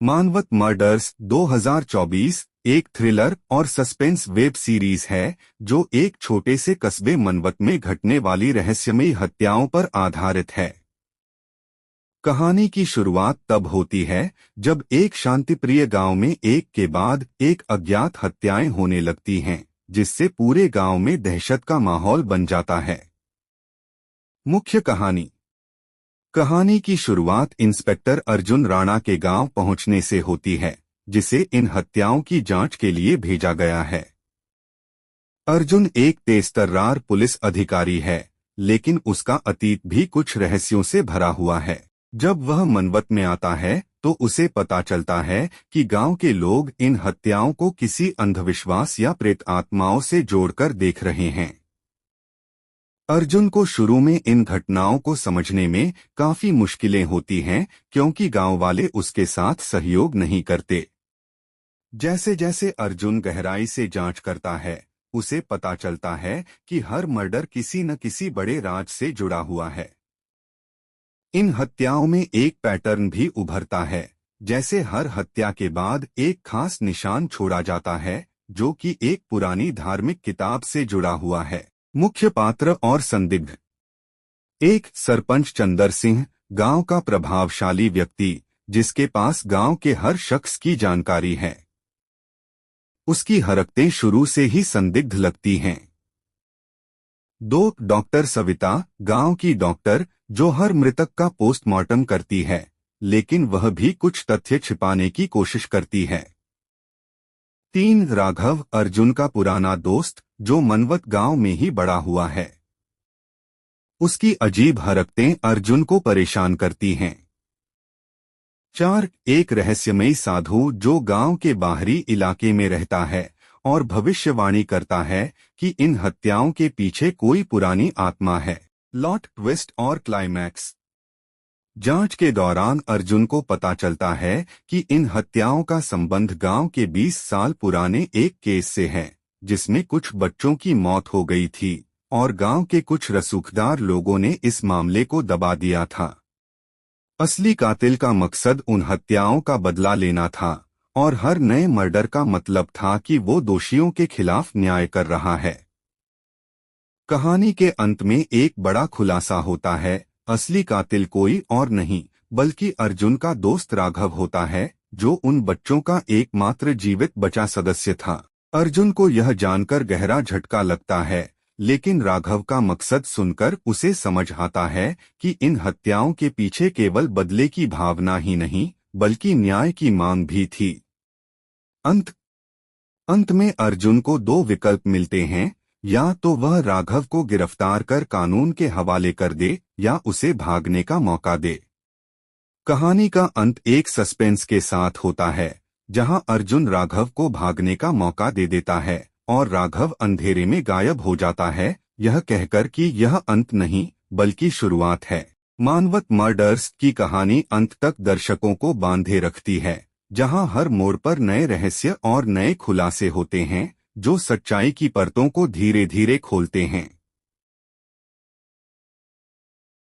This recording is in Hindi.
मानवत मर्डर्स 2024 एक थ्रिलर और सस्पेंस वेब सीरीज है जो एक छोटे से कस्बे मनवत में घटने वाली रहस्यमयी हत्याओं पर आधारित है। कहानी की शुरुआत तब होती है जब एक शांतिप्रिय गांव में एक के बाद एक अज्ञात हत्याएं होने लगती हैं, जिससे पूरे गांव में दहशत का माहौल बन जाता है। मुख्य कहानी की शुरुआत इंस्पेक्टर अर्जुन राणा के गांव पहुंचने से होती है, जिसे इन हत्याओं की जांच के लिए भेजा गया है। अर्जुन एक तेजतर्रार पुलिस अधिकारी है, लेकिन उसका अतीत भी कुछ रहस्यों से भरा हुआ है। जब वह मनवत में आता है तो उसे पता चलता है कि गांव के लोग इन हत्याओं को किसी अंधविश्वास या प्रेत आत्माओं से जोड़कर देख रहे हैं। अर्जुन को शुरू में इन घटनाओं को समझने में काफी मुश्किलें होती हैं, क्योंकि गांव वाले उसके साथ सहयोग नहीं करते। जैसे जैसे अर्जुन गहराई से जांच करता है, उसे पता चलता है कि हर मर्डर किसी न किसी बड़े राज से जुड़ा हुआ है। इन हत्याओं में एक पैटर्न भी उभरता है, जैसे हर हत्या के बाद एक खास निशान छोड़ा जाता है, जो कि एक पुरानी धार्मिक किताब से जुड़ा हुआ है। मुख्य पात्र और संदिग्ध। एक सरपंच चंदर सिंह, गांव का प्रभावशाली व्यक्ति, जिसके पास गांव के हर शख्स की जानकारी है। उसकी हरकतें शुरू से ही संदिग्ध लगती हैं। 2 डॉक्टर सविता, गांव की डॉक्टर, जो हर मृतक का पोस्टमार्टम करती है, लेकिन वह भी कुछ तथ्य छिपाने की कोशिश करती है। 3 राघव, अर्जुन का पुराना दोस्त, जो मनवत गांव में ही बड़ा हुआ है। उसकी अजीब हरकतें अर्जुन को परेशान करती हैं। 4 एक रहस्यमयी साधु, जो गांव के बाहरी इलाके में रहता है और भविष्यवाणी करता है कि इन हत्याओं के पीछे कोई पुरानी आत्मा है। प्लॉट ट्विस्ट और क्लाइमैक्स। जांच के दौरान अर्जुन को पता चलता है कि इन हत्याओं का संबंध गांव के 20 साल पुराने एक केस से है, जिसमें कुछ बच्चों की मौत हो गई थी और गांव के कुछ रसूखदार लोगों ने इस मामले को दबा दिया था। असली कातिल का मकसद उन हत्याओं का बदला लेना था और हर नए मर्डर का मतलब था कि वो दोषियों के खिलाफ न्याय कर रहा है। कहानी के अंत में एक बड़ा खुलासा होता है। असली कातिल कोई और नहीं बल्कि अर्जुन का दोस्त राघव होता है, जो उन बच्चों का एकमात्र जीवित बचा सदस्य था। अर्जुन को यह जानकर गहरा झटका लगता है, लेकिन राघव का मकसद सुनकर उसे समझ आता है कि इन हत्याओं के पीछे केवल बदले की भावना ही नहीं, बल्कि न्याय की मांग भी थी। अंत में अर्जुन को 2 विकल्प मिलते हैं, या तो वह राघव को गिरफ्तार कर कानून के हवाले कर दे या उसे भागने का मौका दे। कहानी का अंत एक सस्पेंस के साथ होता है, जहां अर्जुन राघव को भागने का मौका दे देता है और राघव अंधेरे में गायब हो जाता है, यह कहकर कि यह अंत नहीं बल्कि शुरुआत है। मानवत मर्डर्स की कहानी अंत तक दर्शकों को बांधे रखती है, जहां हर मोड़ पर नए रहस्य और नए खुलासे होते हैं, जो सच्चाई की परतों को धीरे धीरे खोलते हैं।